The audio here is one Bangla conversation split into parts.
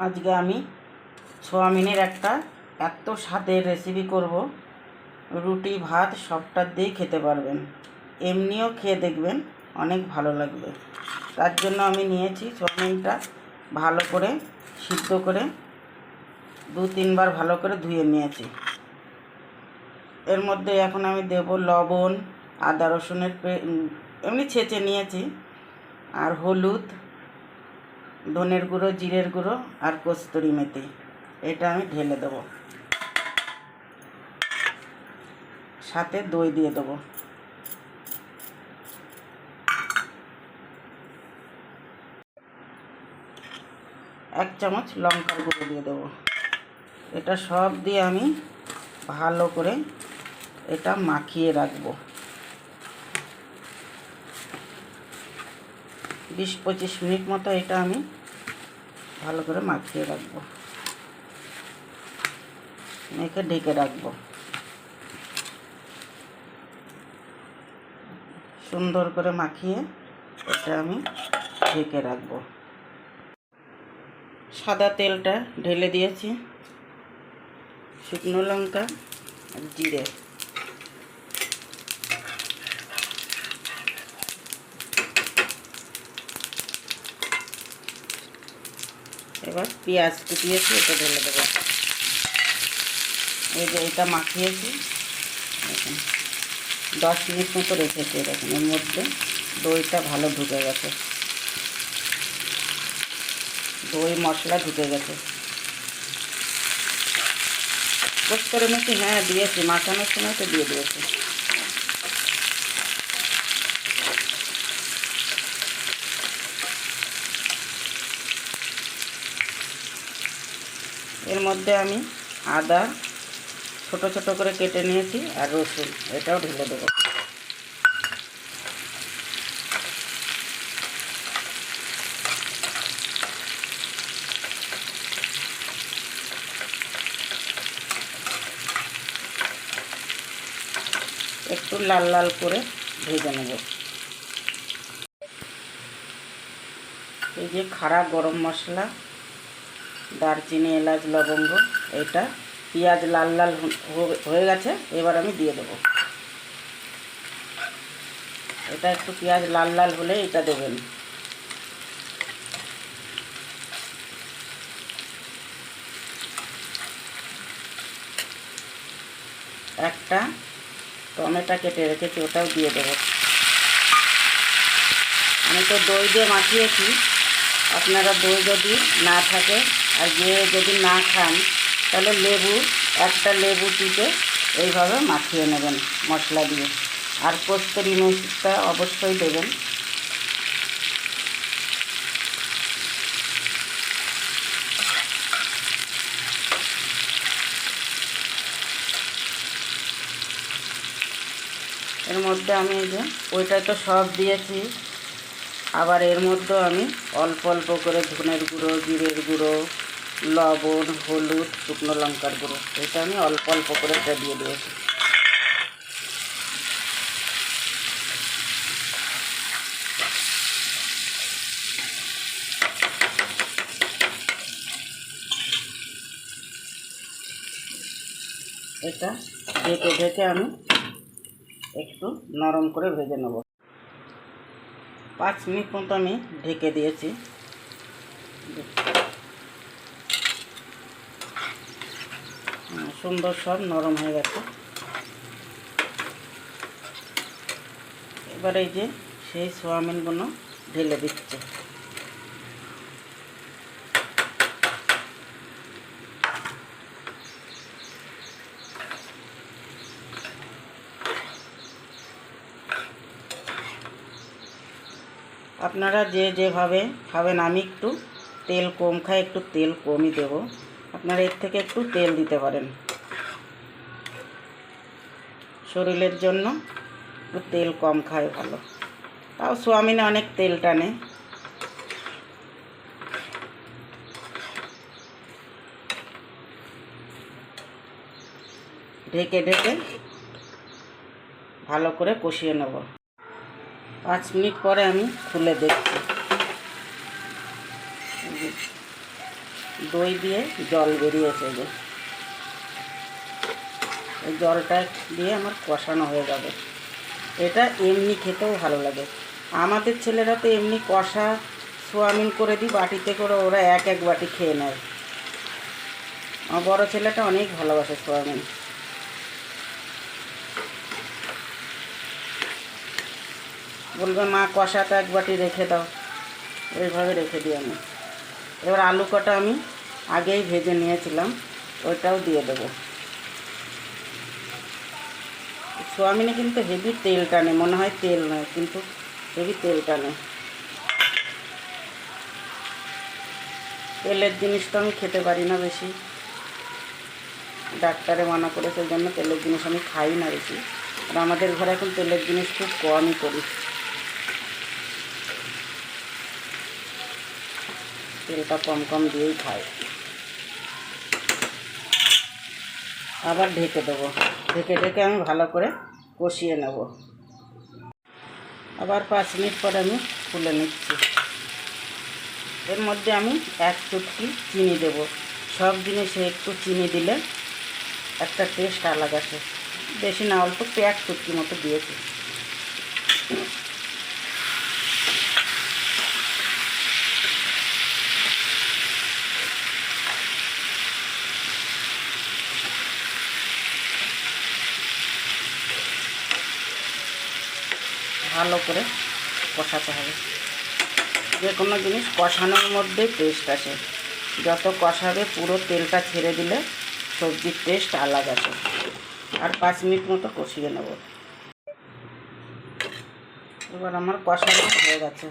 আজকে আমি সোয়াবিনের একটা এত স্বাদের রেসিপি করব, রুটি ভাত সবটা দিয়ে খেতে পারবেন, এমনিও খেয়ে দেখবেন অনেক ভালো লাগবে। তার জন্য আমি নিয়েছি সোয়াবিনটা ভালো করে সিদ্ধ করে 2-3 বার ভালো করে ধুয়ে নিয়েছি। এর মধ্যে এখন আমি দেব লবণ, আদা রসুনের এমনি ছেঁচে নিয়েছি, আর হলুদ, ধনের গুঁড়ো, জিরের গুঁড়ো আর কস্তুরি মেথি। এটা আমি ঢেলে দেবো, সাথে দই দিয়ে দেবো। এক চামচ লঙ্কার গুঁড়ো দিয়ে দেবো। এটা সব দিয়ে আমি ভালো করে এটা মাখিয়ে রাখবো 20-25 মিনিট মতো। এটা আমি ভালো করে মাখিয়ে রাখবো, মেখে ঢেকে রাখবো। সুন্দর করে মাখিয়ে এটা আমি ঢেকে রাখবো। সাদা তেলটা ঢেলে দিয়েছি, শুকনো লঙ্কা আর জিরে, এবার পেঁয়াজ কুচিয়েছি, এটা ঢেলে দেবো। এই যে এটা মাখিয়েছি, দেখুন 10 মিনিট মতো রেখেছি। দেখুন এর মধ্যে দইটা ভালো ঢুকে গেছে, দই মশলা ঢুকে গেছে। কস্তুরি মেথি দিয়েছি, মাখানোর সময় তো দিয়ে দিয়েছি। এর মধ্যে আমি আদা ছোট ছোট করে কেটে নিয়েছি, আর রসুন এটাও ঢেলে দেবো। একটু লাল লাল করে ভেজে নেব। এই যে খাড়া গরম মশলা, দারচিনি, এলাচ, লবঙ্গ, এটা পেঁয়াজ লাল লাল হয়ে গেছে, এবার আমি দিয়ে দেবো। এটা একটু পেঁয়াজ লাল লাল হলে এটা দেবেন। একটা টমেটো কেটে রেখেছি, ওটাও দিয়ে দেবো। আমি তো দই দিয়ে মাখিয়েছি, আপনারা দই যদি না থাকে আর যদি না খান, তাহলে একটা লেবু চিপে এইভাবে মাখিয়ে নেবেন মশলা দিয়ে। আর কস্তুরি মেথিটা অবশ্যই দেবেন। এর মধ্যে আমি এই যে ওইটাই তো সব দিয়েছি, আবার এর মধ্যে আমি অল্প অল্প করে ধনের গুঁড়ো, জিরের গুঁড়ো, লবণ, হলুদ, শুকনো লঙ্কার গুঁড়ো, এটা আমি অল্প অল্প করে এটা দিয়ে দিয়েছি। এটা ঢেকে ঢেকে আমি একটু নরম করে ভেজে নেব। 5 মিনিট মতো আমি ঢেকে দিয়েছি। সুন্দর সব নরম হয়ে গেছে। এবার এই যে সেই সোয়াবিনগুলো ঢেলে দিচ্ছে। আপনারা যেভাবে খাবেন, আমি একটু তেল কম খাই, একটু তেল কমই দেব। আপনারা এর থেকে একটু তেল দিতে পারেন, শরীরের জন্য একটু তেল কম খায় ভালো। তাও সোয়াবিনে অনেক তেল টানে। ঢেকে ঢেকে ভালো করে কষিয়ে নেব। 5 মিনিট পরে আমি খুলে দেখছি, দই দিয়ে জল বেরিয়েছে, যে এই জলটা দিয়ে আমার কষানো হয়ে যাবে। এটা এমনি খেতেও ভালো লাগে। আমাদের ছেলেরা তো এমনি কষা সোয়াবিন করে দিই বাটিতে করে, ওরা এক এক বাটি খেয়ে নেয়। আমার বড়ো ছেলেটা অনেক ভালোবাসে সোয়াবিন। বলবে মা কষাটা এক বাটি রেখে দাও, ওইভাবে রেখে দিই আমি। এবার আলু কটা আমি আগেই ভেজে নিয়েছিলাম, ওইটাও দিয়ে দেবো। সোয়াবিনে কিন্তু হেভি তেল টানে, মনে হয় তেল নয় কিন্তু হেভি তেল টানে। তেলের জিনিস তো আমি খেতে পারি না বেশি, ডাক্তারে মানা করে, সেই জন্য তেলের জিনিস আমি খাই না বেশি। আর আমাদের ঘরে এখন তেলের জিনিস খুব কমই করি, তেলটা কম কম দিয়েই খাই। আবার ঢেকে দেবো, ঢেকে আমি ভালো করে কষিয়ে নেব। আবার 5 মিনিট পরে আমি খুলে নিচ্ছি। এর মধ্যে আমি 1 চুটকি চিনি দেব। সব জিনিসে একটু চিনি দিলে একটা টেস্ট আলাদা আসে। বেশি না, অল্প 1 চুটকি মতো দিয়েছি। ভালো করে কষাতে হবে। যে কোনো জিনিস কষানোর মধ্যে টেস্ট আসে। যত কষাবে পুরো তেলটা ছেড়ে দিলে সবজির টেস্ট আলাদা আসে। আর 5 মিনিট মতো কষিয়ে নেব। এবার আমার কষানো হয়ে গেছে।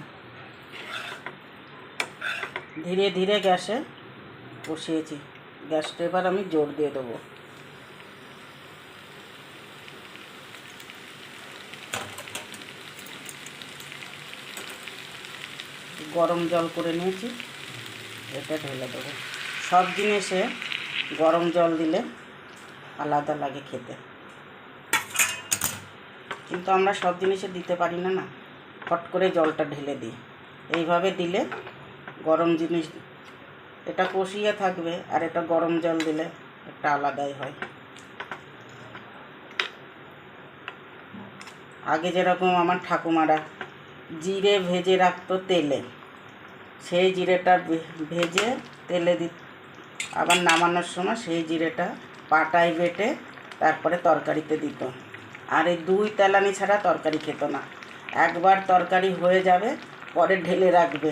ধীরে ধীরে গ্যাসে কষিয়েছি, গ্যাসটা এবার আমি জোর দিয়ে দেবো। গরম জল করে নিয়েছি, এটা ঢেলে দেবো। সব জিনিসে গরম জল দিলে আলাদা লাগে খেতে, কিন্তু আমরা সব জিনিসে দিতে পারি না, না ফট করে জলটা ঢেলে দিই। এইভাবে দিলে গরম জিনিস এটা কষিয়ে থাকবে, আর এটা গরম জল দিলে একটা আলাদাই হয়। আগে যেরকম আমার ঠাকুমারা জিরে ভেজে রাখতো তেলে, সেই জিরেটা ভেজে তেলে দিত, আবার নামানোর সময় সেই জিরেটা পাটায় বেটে তারপরে তরকারিতে দিত। আর এই 2 তেলানি ছাড়া তরকারি খেত না। একবার তরকারি হয়ে যাবে, পরে ঢেলে রাখবে,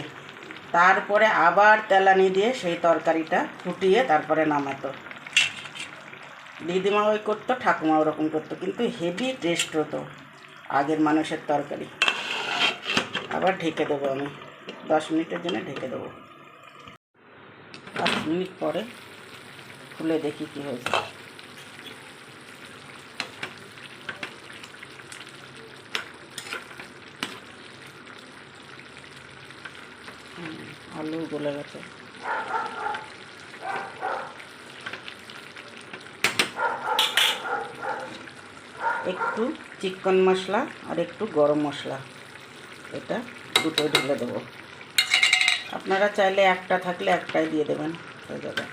তারপরে আবার তেলানি দিয়ে সেই তরকারিটা ফুটিয়ে তারপরে নামাতো। দিদিমা ওই করতো, ঠাকুমা ওরকম করতো, কিন্তু হেভি টেস্ট হতো আগের মানুষের তরকারি। আবার ঢেকে দেবো আমি, 10 মিনিটের জন্য ঢেকে দেবো। 5 মিনিট পরে খুলে দেখি কী হয়েছে। আলু গলে গেছে। একটু চিকেন মশলা আর একটু গরম মশলা, এটা দুটো ঢেলে দেবো। আপনারা চাইলে একটা থাকলে একটাই দিয়ে দেবেন, হয়ে যাবে।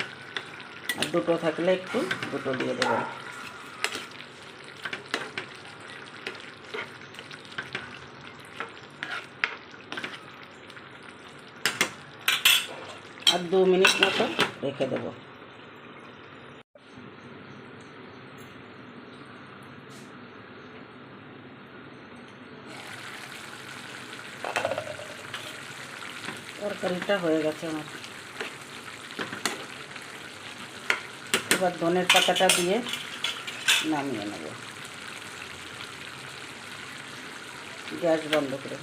আর দুটো থাকলে একটু দুটো দিয়ে দেবেন। আর 2 মিনিট মতো রেখে দেবো। তরকারিটা হয়ে গেছে আমার। এবার ধনের পাতাটা দিয়ে নামিয়ে নেব, গ্যাস বন্ধ করে।